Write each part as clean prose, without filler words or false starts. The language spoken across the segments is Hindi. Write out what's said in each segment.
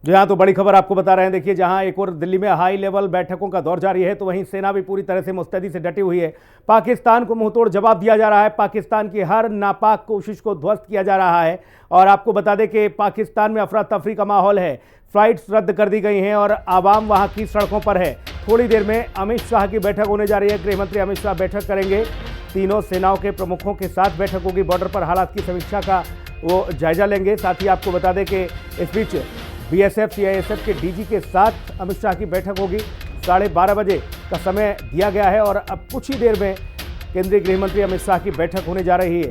जी हाँ, तो बड़ी खबर आपको बता रहे हैं। देखिए, जहां एक और दिल्ली में हाई लेवल बैठकों का दौर जारी है, तो वहीं सेना भी पूरी तरह से मुस्तैदी से डटी हुई है। पाकिस्तान को मुंहतोड़ जवाब दिया जा रहा है। पाकिस्तान की हर नापाक कोशिश को ध्वस्त किया जा रहा है। और आपको बता दें कि पाकिस्तान में अफरा तफरी का माहौल है। फ्लाइट्स रद्द कर दी गई हैं और आवाम वहां की सड़कों पर है। थोड़ी देर में अमित शाह की बैठक होने जा रही है। गृह मंत्री अमित शाह बैठक करेंगे। तीनों सेनाओं के प्रमुखों के साथ बैठक होगी। बॉर्डर पर हालात की समीक्षा का वो जायजा लेंगे। साथ ही आपको बता दें कि इस बीच बीएसएफ सीआईएसएफ के डीजी के साथ अमित शाह की बैठक होगी। 12:30 बजे का समय दिया गया है और अब कुछ ही देर में केंद्रीय गृह मंत्री अमित शाह की बैठक होने जा रही है।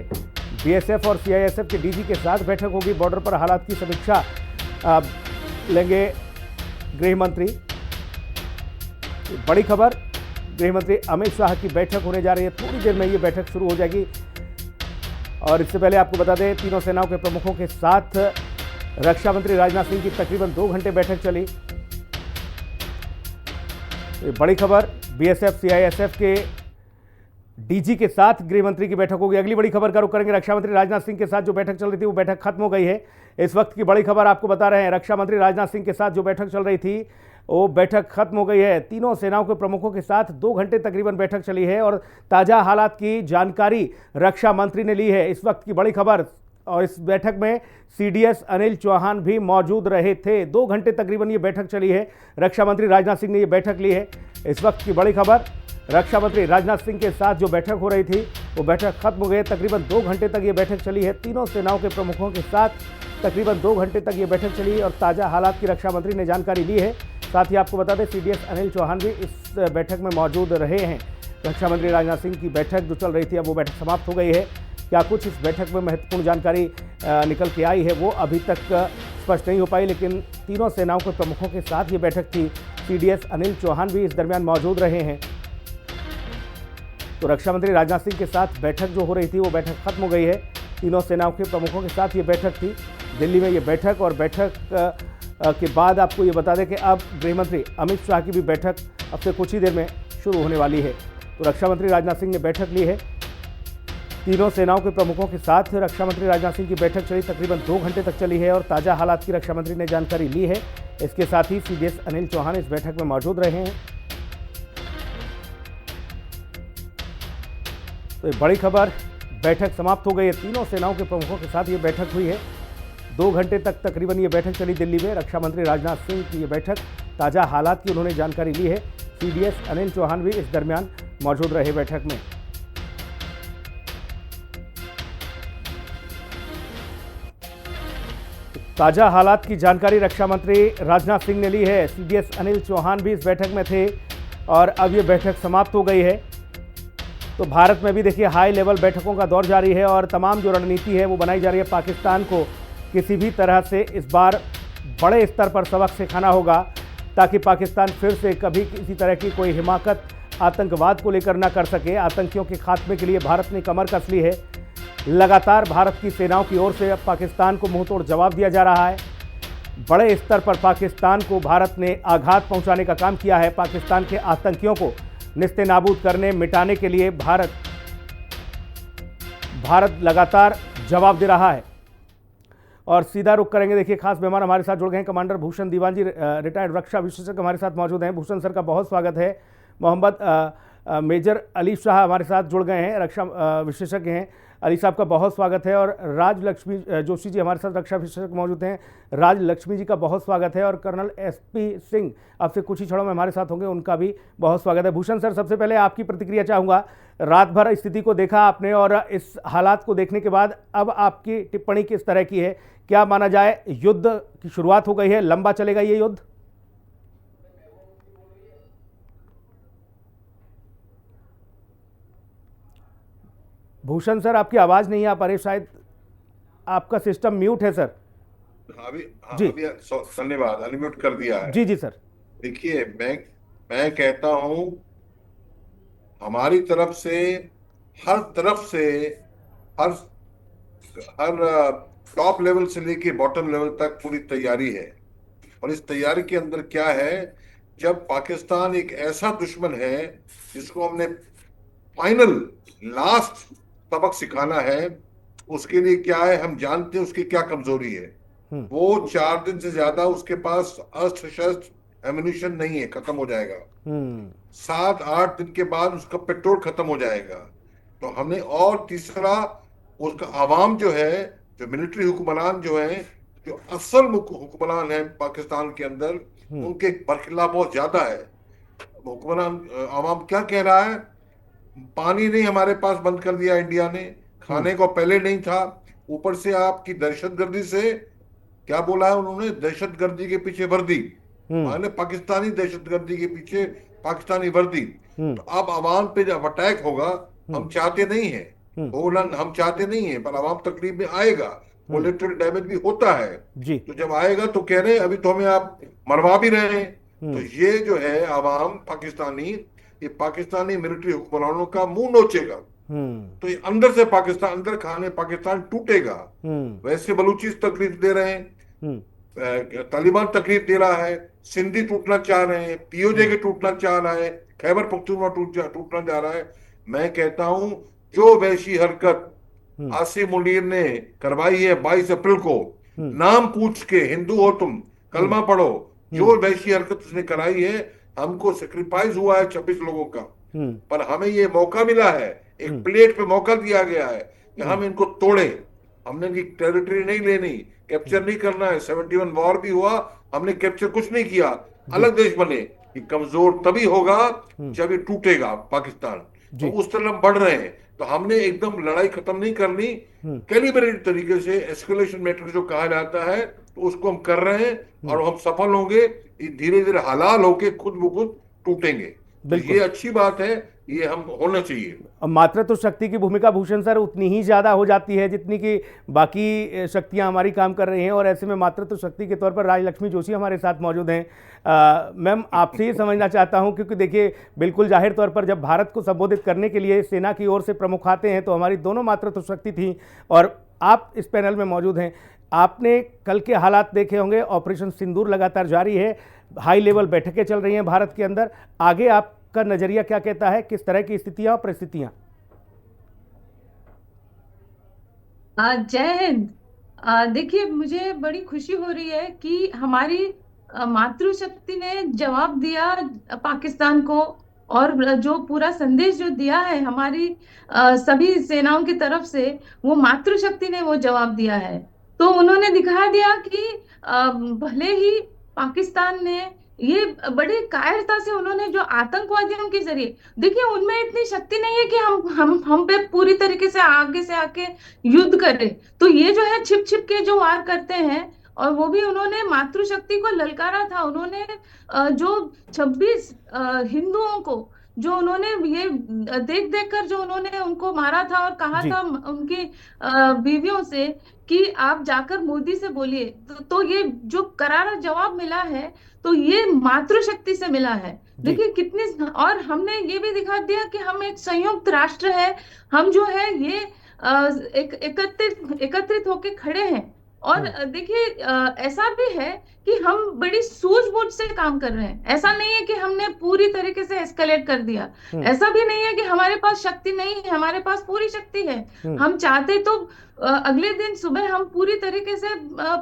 बीएसएफ और सीआईएसएफ के डीजी के साथ बैठक होगी। बॉर्डर पर हालात की समीक्षा लेंगे गृह मंत्री। बड़ी खबर, गृह मंत्री अमित शाह की बैठक होने जा रही है। थोड़ी देर में ये बैठक शुरू हो जाएगी। और इससे पहले आपको बता दें, तीनों सेनाओं के प्रमुखों के साथ रक्षा मंत्री राजनाथ सिंह की तकरीबन 2 घंटे बैठक चली। बड़ी खबर, बीएसएफ सीआईएसएफ के डीजी के साथ गृह मंत्री की बैठक होगी। अगली बड़ी खबर का रुख करेंगे। रक्षा मंत्री राजनाथ सिंह के साथ जो बैठक चल रही थी, वो बैठक खत्म हो गई है। इस वक्त की बड़ी खबर आपको बता रहे हैं। रक्षा मंत्री राजनाथ सिंह के साथ जो बैठक चल रही थी, वो बैठक खत्म हो गई है। तीनों सेनाओं के प्रमुखों के साथ 2 घंटे तकरीबन बैठक चली है और ताजा हालात की जानकारी रक्षा मंत्री ने ली है। इस वक्त की बड़ी खबर, और इस बैठक में सीडीएस अनिल चौहान भी मौजूद रहे थे। 2 घंटे तकरीबन ये बैठक चली है। रक्षा मंत्री राजनाथ सिंह ने ये बैठक ली है। इस वक्त की बड़ी खबर, रक्षा मंत्री राजनाथ सिंह के साथ जो बैठक हो रही थी, वो बैठक खत्म हो गई। तकरीबन 2 घंटे तक ये बैठक चली है। तीनों सेनाओं के प्रमुखों के साथ तकरीबन 2 घंटे तक ये बैठक चली और ताज़ा हालात की रक्षा मंत्री ने जानकारी ली है। साथ ही आपको बता दें, सीडीएस अनिल चौहान भी इस बैठक में मौजूद रहे हैं। रक्षा मंत्री राजनाथ सिंह की बैठक जो चल रही थी, अब वो बैठक समाप्त हो गई है। क्या कुछ इस बैठक में महत्वपूर्ण जानकारी निकल के आई है, वो अभी तक स्पष्ट नहीं हो पाई, लेकिन तीनों सेनाओं के प्रमुखों के साथ ये बैठक थी। सीडीएस अनिल चौहान भी इस दरमियान मौजूद रहे हैं। तो रक्षा मंत्री राजनाथ सिंह के साथ बैठक जो हो रही थी, वो बैठक खत्म हो गई है। तीनों सेनाओं के प्रमुखों के साथ ये बैठक थी दिल्ली में। ये बैठक, और बैठक के बाद आपको ये बता दें कि अब गृह मंत्री अमित शाह की भी बैठक अब से कुछ ही देर में शुरू होने वाली है। तो रक्षा मंत्री राजनाथ सिंह ने बैठक ली है। तीनों सेनाओं के प्रमुखों के साथ रक्षा मंत्री राजनाथ सिंह की बैठक चली, तकरीबन 2 घंटे तक चली है और ताज़ा हालात की रक्षा मंत्री ने जानकारी ली है। इसके साथ ही सीडीएस अनिल चौहान इस बैठक में मौजूद रहे हैं। तो ये बड़ी खबर, बैठक समाप्त हो गई है। तीनों सेनाओं के प्रमुखों के साथ ये बैठक हुई है। 2 घंटे तक तकरीबन ये बैठक चली दिल्ली में। रक्षा मंत्री राजनाथ सिंह की ये बैठक, ताज़ा हालात की उन्होंने जानकारी ली है। सीडीएस अनिल चौहान भी इस दरमियान मौजूद रहे बैठक में। ताज़ा हालात की जानकारी रक्षा मंत्री राजनाथ सिंह ने ली है। सीडीएस अनिल चौहान भी इस बैठक में थे और अब ये बैठक समाप्त हो गई है। तो भारत में भी देखिए, हाई लेवल बैठकों का दौर जारी है और तमाम जो रणनीति है वो बनाई जा रही है। पाकिस्तान को किसी भी तरह से इस बार बड़े स्तर पर सबक सिखाना होगा, ताकि पाकिस्तान फिर से कभी किसी तरह की कोई हिमाकत आतंकवाद को लेकर ना कर सके। आतंकियों के खात्मे के लिए भारत ने कमर कस ली है। लगातार भारत की सेनाओं की ओर से पाकिस्तान को मुंहतोड़ जवाब दिया जा रहा है। बड़े स्तर पर पाकिस्तान को भारत ने आघात पहुंचाने का काम किया है। पाकिस्तान के आतंकियों को निस्तेनाबूद करने, मिटाने के लिए भारत लगातार जवाब दे रहा है। और सीधा रुख करेंगे, देखिए खास मेहमान हमारे साथ जुड़ गए हैं। कमांडर भूषण दीवान जी, रिटायर्ड रक्षा विशेषज्ञ हमारे साथ मौजूद हैं। भूषण सर का बहुत स्वागत है। मोहम्मद मेजर अली शाह हमारे साथ जुड़ गए हैं, रक्षा विशेषज्ञ हैं। अली साहब का बहुत स्वागत है। और राज लक्ष्मी जोशी जी हमारे साथ रक्षा विशेषज्ञ मौजूद हैं। राज लक्ष्मी जी का बहुत स्वागत है। और कर्नल एसपी सिंह अब से कुछ ही क्षणों में हमारे साथ होंगे, उनका भी बहुत स्वागत है। भूषण सर, सबसे पहले आपकी प्रतिक्रिया चाहूँगा। रात भर स्थिति को देखा आपने और इस हालात को देखने के बाद अब आपकी टिप्पणी किस तरह की है? क्या माना जाए, युद्ध की शुरुआत हो गई है, लंबा चलेगा ये युद्ध? भूषण सर, आपकी आवाज नहीं आ पा रही, शायद आपका सिस्टम म्यूट है सर। हाँ, जी अभी धन्यवाद, अनम्यूट कर दिया है। जी जी सर। देखिए, मैं कहता हूं, हमारी तरफ से हर हर टॉप लेवल से लेके बॉटम लेवल तक पूरी तैयारी है। और इस तैयारी के अंदर क्या है, जब पाकिस्तान एक ऐसा दुश्मन है जिसको हमने फाइनल लास्ट सबक सिखाना है, उसके लिए क्या है, हम जानते हैं उसकी क्या कमजोरी है। वो 4 दिन से ज्यादा उसके पास अस्त्र शस्त्र एम्यूनिशन नहीं है, खत्म हो जाएगा। हम्म। 7-8 दिन के बाद उसका पेट्रोल खत्म हो जाएगा। तो हमने, और तीसरा, उसका आवाम जो है, जो मिलिट्री हुक्मरान जो है, जो असल हुक्मरान है पाकिस्तान के अंदर, उनके बरखिलाफ बहुत ज्यादा है। हुक्मरान आवाम क्या कह रहा है? पानी नहीं हमारे पास बंद कर दिया इंडिया ने, हम्म। खाने को पहले नहीं था, ऊपर से आपकी दहशतगर्दी से, क्या बोला है उन्होंने, दहशतगर्दी के पीछे वर्दी, हम्म। माने पाकिस्तानी दहशतगर्दी के पीछे पाकिस्तानी वर्दी। हम्म। तो अब अवाम पे जब अटैक होगा, हम्म। हम चाहते नहीं है, हम्म। होना हम चाहते नहीं है, पर अवाम तकलीफ में आएगा, हम्म। कोलेटरल डैमेज भी होता है। जी। तो जब आएगा तो कह रहे हैं अभी तो हमें आप मरवा भी रहे हैं। तो हम्म। ये जो है अवाम पाकिस्तानी, ये पाकिस्तानी मिलिट्री हुक्मरानों का मुंह नोचेगा। हम्म। तो ये अंदर से पाकिस्तान, अंदर खाने पाकिस्तान टूटेगा। हम्म। वैसे बलूचिस तकलीफ दे रहे हैं, हम्म। तालिबान तकलीफ दे रहा है, सिंधी टूटना चाह रहे हैं, पीओजे हम्म। के टूटना चाह रहा है, खैबर पख्तूनख्वा टूटना जा रहा है। मैं कहता हूं, जो वैसी हरकत हम्म। आसिम मुनीर ने करवाई है 22 अप्रैल को, हम्म। नाम पूछ के, हिंदू हो तुम, हम्म। कलमा पढ़ो, हम्म। जो वैसी हरकत उसने कराई है, हमको सेक्रीफाइस हुआ है 26 लोगों का, हम्म। पर हमें ये मौका मिला है, एक हम्म। प्लेट पे मौका दिया गया है कि हम्म। हम इनको तोड़े। हमने इनकी टेरिटरी नहीं लेनी, कैप्चर नहीं करना है। 71 वॉर भी हुआ, हमने कैप्चर कुछ नहीं किया, जी। अलग देश बने। ये कमजोर तभी होगा हम्म। जब ये टूटेगा पाकिस्तान। तो जी। उस तरफ हम बढ़ रहे हैं। तो हमने एकदम लड़ाई खत्म नहीं करनी, हम्म। कैलिब्रेटेड तरीके से एस्केलेशन मेथड जो कहा जाता है, तो उसको हम कर रहे हैं, हम्म। और हम सफल होंगे। धीरे धीरे हलाल होके खुद ब खुद टूटेंगे। तो ये बिल्कुल। अच्छी बात है, ये हम होना चाहिए। मातृत्व शक्ति की भूमिका भूषण सर उतनी ही ज़्यादा हो जाती है जितनी कि बाकी शक्तियां हमारी काम कर रही हैं, और ऐसे में मातृत्व शक्ति के तौर पर राजलक्ष्मी जोशी हमारे साथ मौजूद हैं। मैम, आपसे ये समझना चाहता हूं, क्योंकि देखिए बिल्कुल जाहिर तौर पर जब भारत को संबोधित करने के लिए सेना की ओर से प्रमुख आते हैं तो हमारी दोनों मातृत्व शक्ति थी, और आप इस पैनल में मौजूद हैं। आपने कल के हालात देखे होंगे, ऑपरेशन सिंदूर लगातार जारी है, हाई लेवल बैठकें चल रही हैं भारत के अंदर। आगे आपका नजरिया क्या कहता है, किस तरह की स्थितियां और परिस्थितियां? जय हिंद। देखिए, मुझे बड़ी खुशी हो रही है कि हमारी मातृशक्ति ने जवाब दिया पाकिस्तान को, और जो पूरा संदेश जो दिया है हमारी सभी सेनाओं की तरफ से, वो मातृशक्ति ने वो जवाब दिया है। तो उन्होंने दिखा दिया कि भले ही पाकिस्तान ने ये बड़ी कायरता से, उन्होंने जो आतंकवादियों के जरिए, देखिए उनमें इतनी शक्ति नहीं है कि हम पे पूरी तरीके से आके युद्ध करे। तो ये जो है छिप छिप के जो वार करते हैं, और वो भी उन्होंने मातृशक्ति को ललकारा था। उन्होंने जो 26 हिंदुओं को, जो उन्होंने ये देख देख कर जो उन्होंने उनको मारा था, और कहा जी। था उनकी बीवियों से कि आप जाकर मोदी से बोलिए। तो ये जो करारा जवाब मिला है, तो ये मातृशक्ति से मिला है। जी। देखिए कितनी, और हमने ये भी दिखा दिया कि हम एक संयुक्त राष्ट्र है। हम जो है ये एकत्रित एकत्रित होके खड़े हैं। और हम्म। देखिए ऐसा भी है कि हम बड़ी सूझबूझ से काम कर रहे हैं। ऐसा नहीं है कि हमने पूरी तरीके से एस्केलेट कर दिया। हम्म। ऐसा भी नहीं है कि हमारे पास शक्ति नहीं है, हमारे पास पूरी शक्ति है। हम्म। हम चाहते तो अगले दिन सुबह हम पूरी तरीके से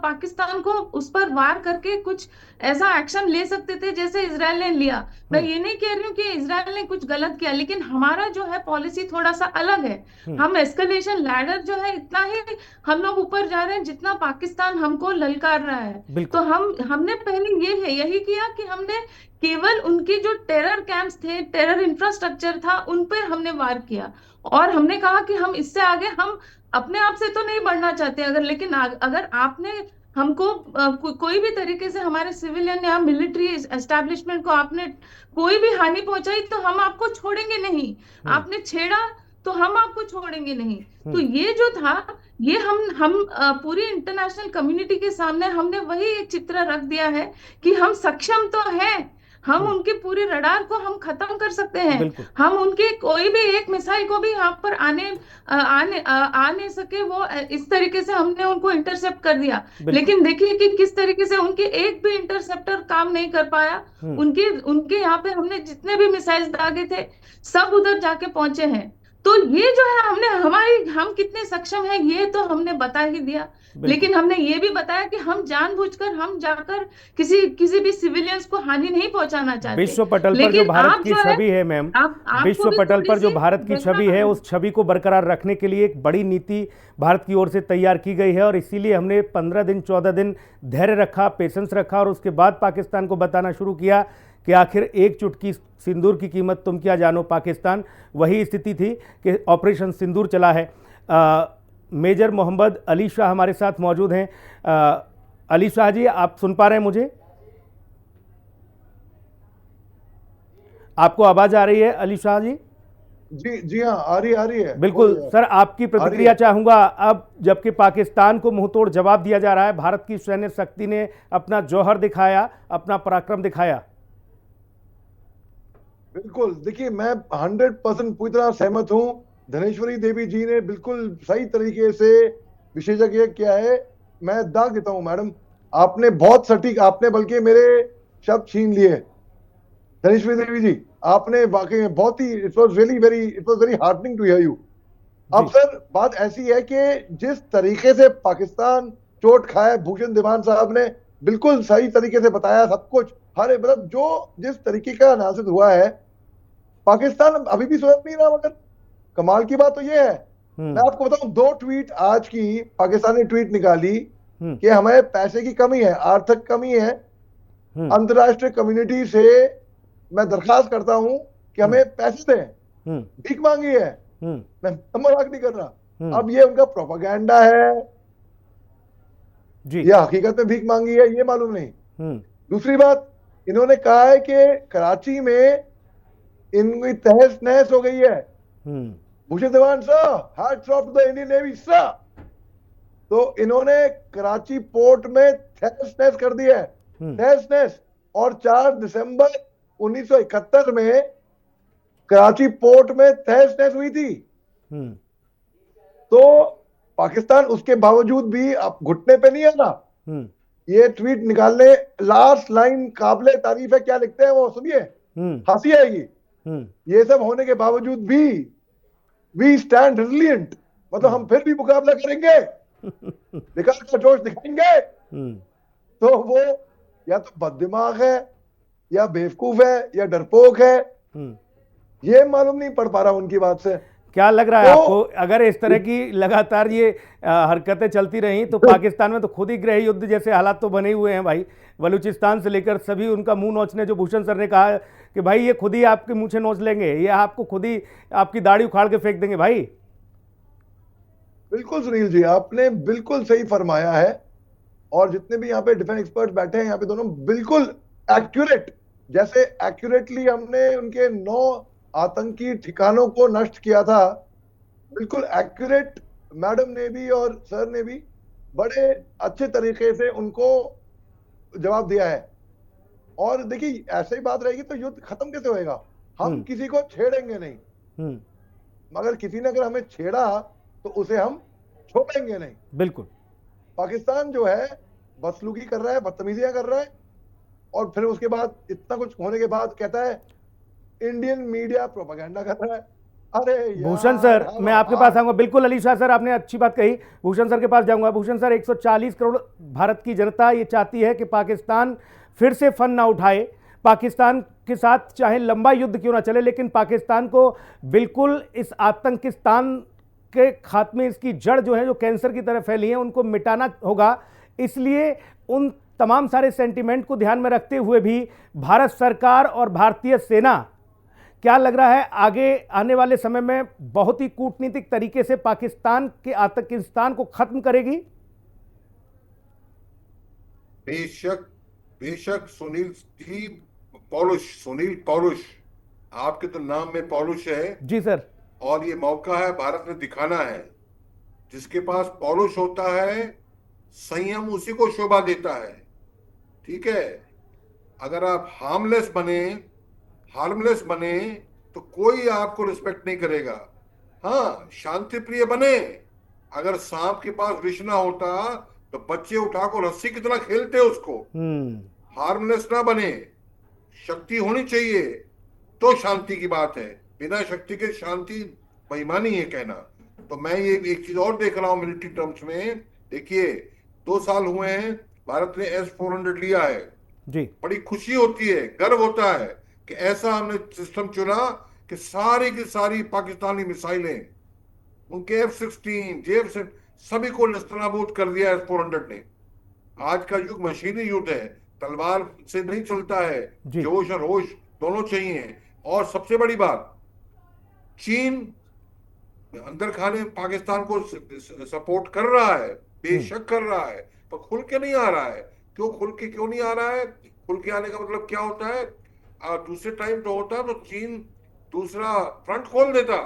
पाकिस्तान को उस पर वार करके कुछ ऐसा एक्शन ले सकते थे जैसे इसराइल ने लिया। मैं हम्म। ये नहीं कह रही हूँ कि इसराइल ने कुछ गलत किया, लेकिन हमारा जो है पॉलिसी थोड़ा सा अलग है। हम्म। हम एस्केलेशन लैडर जो है इतना ही हम लोग ऊपर जा रहे हैं जितना पाकिस्तान हमको ललकार रहा है। तो बिल्कुल। हमने पहले यही किया कि हमने केवल उनके जो टेरर कैंप्स थे, टेरर इंफ्रास्ट्रक्चर था, उन पर हमने वार किया। और हमने कहा कि हम इससे आगे हम अपने आप से तो नहीं बढ़ना चाहते, अगर लेकिन अगर आपने हमको कोई भी तरीके से हमारे सिविलियन या मिलिट्री एस्टेब्लिशमेंट को आपने कोई भी हानि पहुंचाई, तो हम आपको छोड़ेंगे नहीं। हम्म। आपने छेड़ा तो हम आपको छोड़ेंगे नहीं। तो हम्म। ये जो था, ये हम पूरी इंटरनेशनल कम्युनिटी के सामने हमने वही एक चित्र रख दिया है कि हम सक्षम तो हैं। हम हम्म। उनके पूरे रडार को हम खत्म कर सकते हैं। बिल्कुल। हम उनके कोई भी एक मिसाइल को भी यहाँ पर आ नहीं सके, वो इस तरीके से हमने उनको इंटरसेप्ट कर दिया। बिल्कुल। लेकिन देखिए कि किस तरीके से उनके एक भी इंटरसेप्टर काम नहीं कर पाया। हम्म। उनके उनके यहाँ पे हमने जितने भी मिसाइल दागे थे, सब उधर जाके पहुंचे हैं। तो ये जो है हम कितने सक्षम हैं ये तो हमने बता ही दिया। लेकिन हमने ये भी बताया कि हम जानबूझकर हम जाकर किसी किसी भी सिविलियंस को हानि नहीं पहुंचाना चाहते। विश्व पटल पर जो लेकिन भारत आप की जो है, छवि है मैम, आपको विश्व भी पटल थोड़ी पर जो सी भारत की देखना छवि है, उस छवि को बरकरार रखने के लिए एक बड़ी नीति भारत की ओर से तैयार की गई है, और इसीलिए हमने 15 दिन 14 दिन धैर्य रखा, पेशेंस रखा, और उसके बाद पाकिस्तान को बताना शुरू किया कि आखिर एक चुटकी सिंदूर की कीमत तुम क्या जानो पाकिस्तान। वही स्थिति थी कि ऑपरेशन सिंदूर चला है। मेजर मोहम्मद अली शाह हमारे साथ मौजूद हैं। अली शाह जी, आप सुन पा रहे हैं मुझे? आपको आवाज आ रही है अली शाह जी? जी जी हाँ, आ रही है बिल्कुल सर, आपकी प्रतिक्रिया चाहूंगा। अब जबकि पाकिस्तान को मुंहतोड़ जवाब दिया जा रहा है, भारत की सैन्य शक्ति ने अपना जौहर दिखाया, अपना पराक्रम दिखाया। बिल्कुल, देखिए मैं 100% पूरी तरह सहमत हूं। धनेश्वरी देवी जी ने बिल्कुल सही तरीके से विशेषज्ञ किया है। मैं दाग देता हूं मैडम, आपने बहुत सटीक, आपने बल्कि मेरे शब्द छीन लिए। धनेश्वरी देवी जी, आपने वाकई में बहुत ही, it was very heartening to hear you. अब सर बात ऐसी है कि जिस तरीके से पाकिस्तान चोट खाया, भूषण दीवान साहब ने बिल्कुल सही तरीके से बताया सब कुछ, हर मतलब जो जिस तरीके का एनालिसिस हुआ है, पाकिस्तान अभी भी सोच नहीं रहा। मगर कमाल की बात तो ये है, मैं आपको बताऊं, 2 ट्वीट आज की पाकिस्तान ने ट्वीट निकाली कि हमें पैसे की कमी है, आर्थिक कमी है, अंतरराष्ट्रीय कम्युनिटी से मैं दरखास्त करता हूं कि हमें पैसे दें, भीख मांगी है। मैं मजाक नहीं कर रहा। अब ये उनका प्रोपागेंडा है जी, या हकीकत में भीख मांगी है, ये मालूम नहीं। दूसरी बात, इन्होंने कहा है कि कराची में इनकी तहस नहस हो गई है। भूषण धवन साहब, hats off to the Indian navy sir. तो इन्होंने कराची पोर्ट में तहस नहस कर दी है, तहस नहस। और 4 दिसंबर 1971 में कराची पोर्ट में तहस नहस हुई थी। तो पाकिस्तान उसके बावजूद भी अब घुटने पे नहीं है ना। ये ट्वीट निकालने, लास्ट लाइन काबिले तारीफ है, क्या लिखते हैं वो सुनिए, हंसी आएगी। ये सब होने के बावजूद भी वी स्टैंड रिजिलिएंट, मतलब हम फिर भी मुकाबला करेंगे, विकास का जोश दिखाएंगे। तो वो या तो बददिमाग है, या बेवकूफ है, या डरपोक है, ये मालूम नहीं पड़ पा रहा उनकी बात से। क्या लग रहा है आपको, अगर इस तरह की लगातार ये हरकतें चलती रही तो पाकिस्तान में तो खुद ही गृह युद्ध जैसे हालात तो बने हुए हैं भाई। बलूचिस्तान से लेकर सभी उनका मुंह नोचने, जो भूषण सर ने कहा कि भाई ये खुद ही आपके मुंह से नोच लेंगे, ये आपको खुद ही आपकी दाढ़ी उखाड़ के फेंक देंगे भाई। बिल्कुल सुनील जी, आपने बिल्कुल सही फरमाया है। और जितने भी यहाँ पे डिफेंस एक्सपर्ट बैठे हैं यहाँ पे, दोनों बिल्कुल एक्यूरेट, जैसे एक्यूरेटली हमने उनके 9 आतंकी ठिकानों को नष्ट किया था, बिल्कुल एक्यूरेट मैडम ने भी और सर ने भी बड़े अच्छे तरीके से उनको जवाब दिया है। और देखिए ऐसे ही बात रहेगी तो युद्ध खत्म कैसे होएगा? हम किसी को छेड़ेंगे नहीं, मगर किसी ने अगर हमें छेड़ा तो उसे हम छोड़ेंगे नहीं। बिल्कुल। पाकिस्तान जो है बदसलूकी कर रहा है, बदतमीजियां कर रहा है, और फिर उसके बाद इतना कुछ होने के बाद कहता है इंडियन मीडिया प्रोपेगेंडा कर रहा है। अरे भूषण सर, मैं आपके पास आऊंगा। बिल्कुल अली शाह सर, आपने अच्छी बात कही, भूषण सर के पास जाऊंगा। भूषण सर, 140 करोड़ भारत की जनता ये चाहती है कि पाकिस्तान फिर से फन ना उठाए, पाकिस्तान के साथ चाहे लंबा युद्ध क्यों ना चले, लेकिन पाकिस्तान को बिल्कुल इस आतंकिस्तान के खात्मे, इसकी जड़ जो है, जो कैंसर की तरह फैली है, उनको मिटाना होगा। इसलिए उन तमाम सारे सेंटिमेंट को ध्यान में रखते हुए भी भारत सरकार और भारतीय सेना, क्या लग रहा है आगे आने वाले समय में बहुत ही कूटनीतिक तरीके से पाकिस्तान के आतंकिस्तान को खत्म करेगी? बेशक बेशक सुनील जी, सुनील पौलुष, आपके तो नाम में पौलुष है जी सर। और ये मौका है भारत ने दिखाना है। जिसके पास पौलुष होता है, संयम उसी को शोभा देता है। ठीक है, अगर आप हार्मलेस बने तो कोई आपको रिस्पेक्ट नहीं करेगा। हाँ, शांति प्रिय बने। अगर सांप के पास विष ना होता तो बच्चे उठाकर रस्सी की तरह खेलते उसको। हार्मलेस ना बने, शक्ति होनी चाहिए तो शांति की बात है। बिना शक्ति के शांति बेईमानी है कहना। तो मैं ये एक चीज और देख रहा हूँ मिलिट्री टर्म्स में। देखिए 2 साल हुए हैं, भारत ने S-400 लिया है, जी बड़ी खुशी होती है, गर्व होता है कि ऐसा हमने सिस्टम चुना कि सारी की सारी पाकिस्तानी मिसाइलें, उनके F-16 JF सभी को नेस्तनाबूद कर दिया S-400 ने। आज का युग मशीनी युग है, तलवार से नहीं चलता है, जी जोश और होश दोनों चाहिए। और सबसे बड़ी बात, चीन अंदर खाने पाकिस्तान को सपोर्ट कर रहा है, बेशक कर रहा है, पर खुल के नहीं आ रहा है। क्यों खुल के क्यों नहीं आ रहा है? खुल के आने का मतलब क्या होता है? दूसरे टाइम तो होता तो चीन दूसरा फ्रंट खोल देता।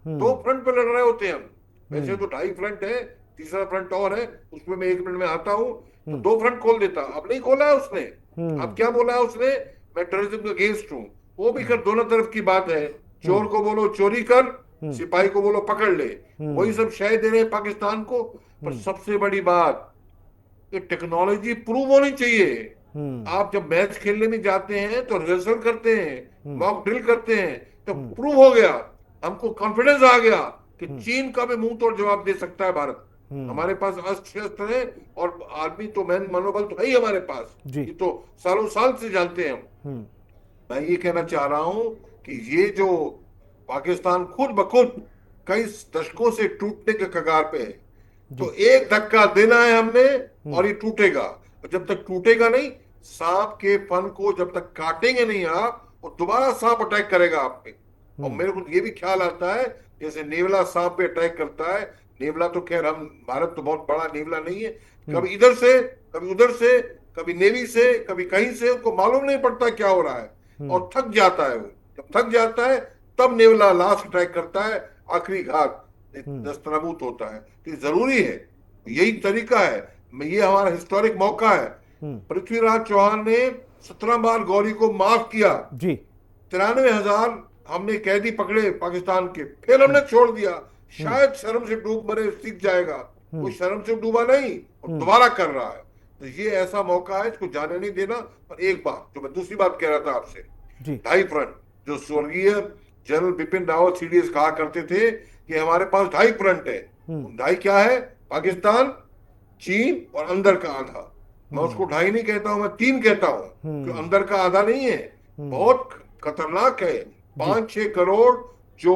2 फ्रंट पे लड़ रहे होते हैं हम, वैसे तो 2.5 फ्रंट है, तीसरा फ्रंट और है, उसमें मैं 1 मिनट में आता हूँ। तो 2 फ्रंट खोल देता, अब नहीं खोला है उसने। अब क्या बोला है उसने? मैं टेररिज्म के अगेंस्ट हूँ। वो भी कर दोनों तरफ की बात है, चोर को बोलो चोरी कर, सिपाही को बोलो पकड़ ले, वही सब शय दे रहे हैं पाकिस्तान को। पर सबसे बड़ी बात, ये टेक्नोलॉजी प्रूव होनी चाहिए। आप जब मैच खेलने में जाते हैं तो रिहर्सल करते हैं, मॉक ड्रिल करते हैं, तो प्रूव हो गया, हमको कॉन्फिडेंस आ गया कि चीन का भी मुंह तोड़ जवाब दे सकता है भारत। हमारे पास अस्त्र शस्त्र है और आदमी तो मैन मनोबल तो है ही हमारे पास, ये तो सालों साल से जानते हैं हम। मैं ये कहना चाह रहा हूं कि ये जो पाकिस्तान खुद ब खुद कई दशकों से टूटने के कगार पे है, तो एक धक्का देना है हमने और ये टूटेगा। और जब तक टूटेगा नहीं, सांप के फन को जब तक काटेंगे नहीं आप, वो दोबारा सांप अटैक करेगा आप पे। और मेरे को ये भी ख्याल आता है जैसे नेवला सांप पे अटैक करता है। नेवला तो खैर हम, भारत तो बहुत बड़ा नेवला नहीं है, कभी इधर से कभी उधर से, कभी नेवी से कभी कहीं से, उसको मालूम नहीं पड़ता क्या हो रहा है और थक जाता है। वो जब थक जाता है तब नेवला लास्ट अटैक करता है, आखिरी घात दस्तनाबूत होता है। तो जरूरी है, यही तरीका है। ये हमारा हिस्टोरिक मौका है। पृथ्वीराज चौहान ने 17 बार गौरी को माफ किया जी। 93,000 हमने कैदी पकड़े पाकिस्तान के, फिर हमने छोड़ दिया। शायद शर्म से डूब मरे, सीख जाएगा। वो शर्म से डूबा नहीं और दोबारा कर रहा है। तो ये ऐसा मौका है, इसको जाने नहीं देना। और एक बात जो मैं दूसरी बात कह रहा था आपसे, 2.5 फ्रंट, जो स्वर्गीय जनरल बिपिन रावत सीडीएस कहा करते थे कि हमारे पास 2.5 फ्रंट है। 2.5 क्या है? पाकिस्तान, चीन और अंदर का आधा। मैं उसको 2.5 नहीं कहता हूं, मैं 3 कहता हूं, जो अंदर का आधा नहीं है, बहुत खतरनाक है। 5-6 करोड़ जो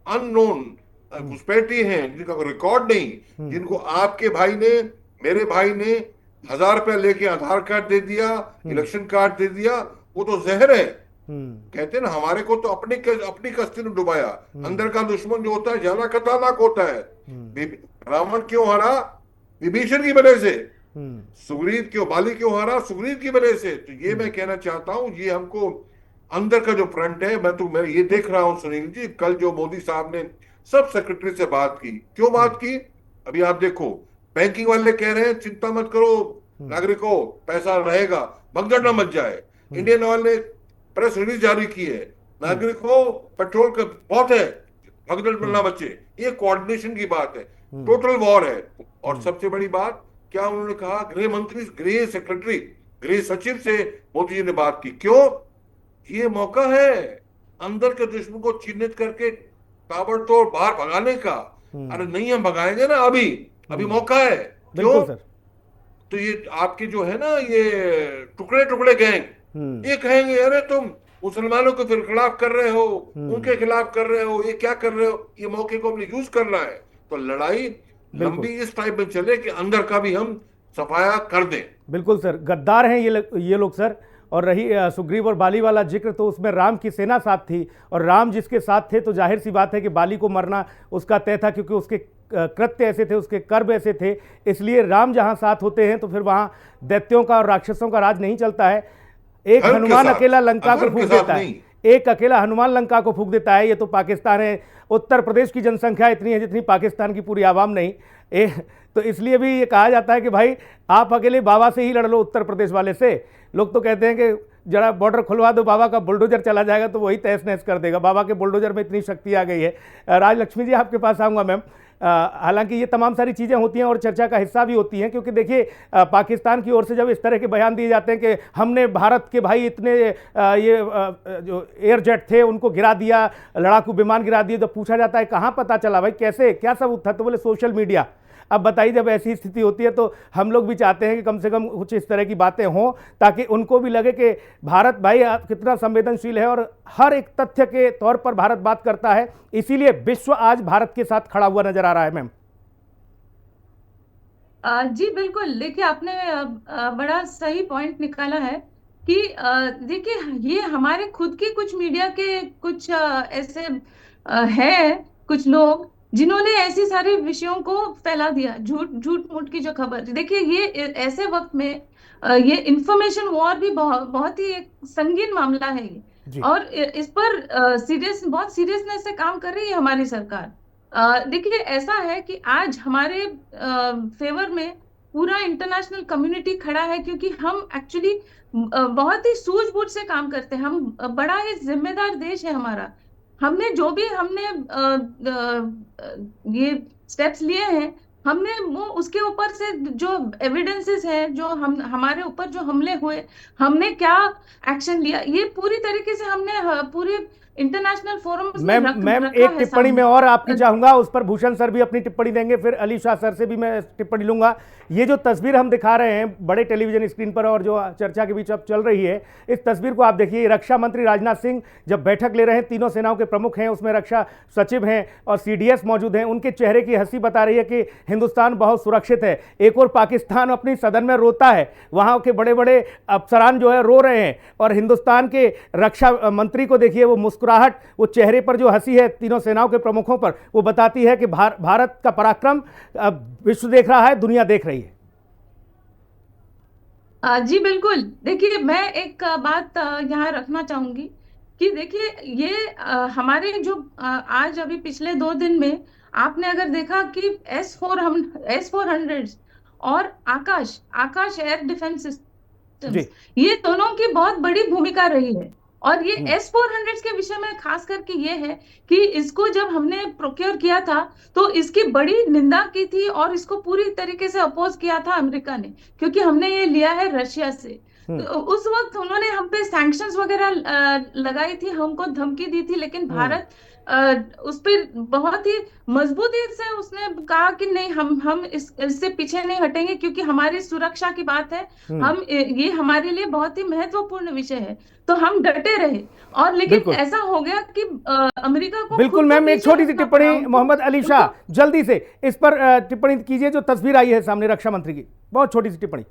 अननोन घुसपैठी हैं, जिनका कोई रिकॉर्ड नहीं, जिनको आपके भाई ने, मेरे भाई ने 1,000 रुपया लेके आधार कार्ड दे दिया, इलेक्शन कार्ड दे दिया, वो तो जहर है। कहते हैं ना, हमारे को तो अपनी कश्ती ने डुबाया। अंदर का दुश्मन जो होता है ज्यादा खतरनाक होता है। रावण क्यों हारा? विभीषण की वजह से। सुग्रीव क्यों, बाली क्यों हारा? सुग्रीव की वजह से। तो ये मैं कहना चाहता हूं, ये हमको अंदर का जो फ्रंट है, मैं ये देख रहा हूं सुनील जी, कल जो मोदी साहब ने सब सेक्रेटरी से बात की, क्यों बात की? अभी आप देखो, बैंकिंग वाले कह रहे हैं चिंता मत करो नागरिकों, पैसा रहेगा, भगदड़ न मच जाए। इंडियन ऑयल ने प्रेस रिलीज जारी की है, नागरिकों पेट्रोल का बहुत है, भगदड़ में ना बचे। ये कोऑर्डिनेशन की बात है, टोटल वॉर है। और सबसे बड़ी बात क्या उन्होंने कहा? गृह मंत्री, गृह सेक्रेटरी, गृह सचिव से मोदी जी ने बात की। क्यों? ये मौका है अंदर के दुश्मन को चिन्हित करके ताबड़तोड़ बाहर भगाने का। अरे नहीं, हम भगाएंगे ना, अभी मौका है। क्यों? तो ये आपके जो है ना, ये टुकड़े टुकड़े गैंग, ये कहेंगे अरे तुम मुसलमानों के फिर खिलाफ कर रहे हो, उनके खिलाफ कर रहे हो, ये क्या कर रहे हो? ये मौके को हमने यूज करना है। तो लड़ाई लंबी इस टाइप में चले कि अंदर का भी हम सफाया कर दें। बिल्कुल सर, गद्दार हैं ये लोग सर। और रही सुग्रीव और बाली वाला जिक्र, तो उसमें राम की सेना साथ थी, और राम जिसके साथ थे तो जाहिर सी बात है कि बाली को मरना उसका तय था, क्योंकि उसके कृत्य ऐसे थे, उसके कर्म ऐसे थे। इसलिए राम जहां साथ होते हैं तो फिर वहां दैत्यों का और राक्षसों का राज नहीं चलता है। एक हनुमान अकेला लंका को फूंक देता है, एक अकेला हनुमान लंका को फूंक देता है। ये तो पाकिस्तान है, उत्तर प्रदेश की जनसंख्या इतनी है जितनी पाकिस्तान की पूरी आवाम नहीं। तो इसलिए भी ये कहा जाता है कि भाई आप अकेले बाबा से ही लड़ लो, उत्तर प्रदेश वाले से। लोग तो कहते हैं कि जरा बॉर्डर खुलवा दो, बाबा का बुलडोजर चला जाएगा तो वही तहस नहस कर देगा। बाबा के बुलडोजर में इतनी शक्ति आ गई है। राजलक्ष्मी जी आपके पास आऊँगा मैम। हालांकि ये तमाम सारी चीज़ें होती हैं और चर्चा का हिस्सा भी होती हैं, क्योंकि देखिए पाकिस्तान की ओर से जब इस तरह के बयान दिए जाते हैं कि हमने भारत के भाई इतने जो एयर जेट थे उनको गिरा दिया, लड़ाकू विमान गिरा दिए, जब पूछा जाता है कहाँ पता चला भाई, कैसे, क्या सबूत था, तो बोले सोशल मीडिया। अब बताइए, जब ऐसी स्थिति होती है तो हम लोग भी चाहते हैं कि कम से कम कुछ इस तरह की बातें हों ताकि उनको भी लगे कि भारत भाई कितना संवेदनशील है और हर एक तथ्य के तौर पर भारत बात करता है, इसीलिए विश्व आज भारत के साथ खड़ा हुआ नजर आ रहा है। मैम जी बिल्कुल, देखिए आपने बड़ा सही पॉइंट निकाला है कि देखिए ये हमारे खुद के कुछ मीडिया के कुछ ऐसे हैं कुछ लोग जिन्होंने ऐसे सारे विषयों को फैला दिया, झूठ झूठ मूठ की जो खबर। देखिए ये ऐसे वक्त में ये इंफॉर्मेशन वॉर भी बहुत ही एक संगीन मामला है ये, जी। और इस पर बहुत सीरियसनेस से काम कर रही है हमारी सरकार। देखिए ऐसा है कि आज हमारे फेवर में पूरा इंटरनेशनल कम्युनिटी खड़ा है, क्योंकि हम एक्चुअली बहुत ही सूझबूझ से काम करते हैं। हम बड़ा ही जिम्मेदार देश है हमारा। हमने जो भी ये स्टेप्स लिए हैं, हमने वो उसके ऊपर से जो एविडेंसेस हैं, जो हमारे ऊपर जो हमले हुए, हमने क्या एक्शन लिया, ये पूरी तरीके से हमने पूरे इंटरनेशनल फोरम्स में मैम रखा एक है टिप्पणी सामने। में और आपकी चाहूंगा, उस पर भूषण सर भी अपनी टिप्पणी देंगे, फिर अली शाह सर से भी मैं टिप्पणी लूंगा। ये जो तस्वीर हम दिखा रहे हैं बड़े टेलीविजन स्क्रीन पर और जो चर्चा के बीच अब चल रही है, इस तस्वीर को आप देखिए। रक्षा मंत्री राजनाथ सिंह जब बैठक ले रहे हैं, तीनों सेनाओं के प्रमुख हैं, उसमें रक्षा सचिव हैं और CDS मौजूद हैं, उनके चेहरे की हंसी बता रही है कि हिंदुस्तान बहुत सुरक्षित है। एक और पाकिस्तान अपनी सदन में रोता है, वहां के बड़े बड़े अफसरान जो है रो रहे हैं, और हिंदुस्तान के रक्षा मंत्री को देखिए, वो मुस्कुराहट, वो चेहरे पर जो हंसी है तीनों सेनाओं के प्रमुखों पर, वो बताती है कि भारत का पराक्रम विश्व देख रहा है, दुनिया देख रही है। जी बिल्कुल, देखिए मैं एक बात यहाँ रखना चाहूंगी कि देखिए ये हमारे जो आज अभी पिछले 2 दिन में आपने अगर देखा कि S-400 और आकाश एयर डिफेंस सिस्टम्स, ये दोनों की बहुत बड़ी भूमिका रही है। और ये S-400 के विषय में खास करके ये है कि इसको जब हमने प्रोक्योर किया था तो इसकी बड़ी निंदा की थी और इसको पूरी तरीके से अपोज किया था अमेरिका ने, क्योंकि हमने ये लिया है रशिया से। तो उस वक्त उन्होंने हम पे सैंक्शंस वगैरह लगाई थी, हमको धमकी दी थी, लेकिन भारत उस पर बहुत ही मजबूती से उसने कहा कि नहीं, हम इससे पीछे नहीं हटेंगे, क्योंकि हमारी सुरक्षा की बात है, ये हमारे लिए बहुत ही महत्वपूर्ण विषय है। तो हम डटे रहे, और लेकिन ऐसा हो गया कि अमेरिका को बिल्कुल। मैम एक छोटी सी टिप्पणी, मोहम्मद अली शाह जल्दी से इस पर टिप्पणी कीजिए, जो तस्वीर आई है सामने रक्षा मंत्री की, बहुत छोटी सी टिप्पणी।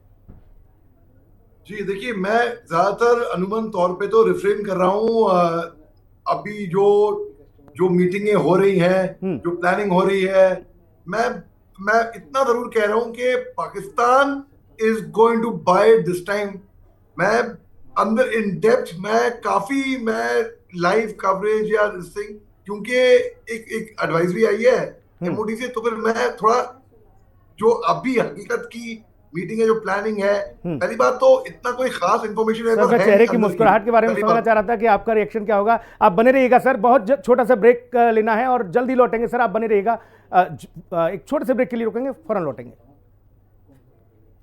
जी देखिए, मैं ज्यादातर अनुमान तौर पे तो रिफ्रेन कर रहा हूँ। अभी जो मीटिंगें हो रही हैं, जो प्लानिंग हो रही है, मैं इतना जरूर कह रहा हूँ कि Pakistan is going to by this time. मैं अंदर इन डेप्थ मैं लाइव कवरेज या थिंग, क्योंकि एक एडवाइजरी आई है MOD से, तो फिर मैं थोड़ा जो अभी हकीकत की मीटिंग है, जो प्लानिंग है, पहली बात तो इतना कोई खास इंफॉर्मेशन है, सर चेहरे की मुस्कुराहट के बारे में समझना चाह रहा था कि आपका रिएक्शन क्या होगा। आप बने रहिएगा सर, बहुत छोटा सा ब्रेक लेना है और जल्दी लौटेंगे सर, आप बने रहिएगा। एक छोटे से ब्रेक के लिए रुकेंगे, फौरन लौटेंगे।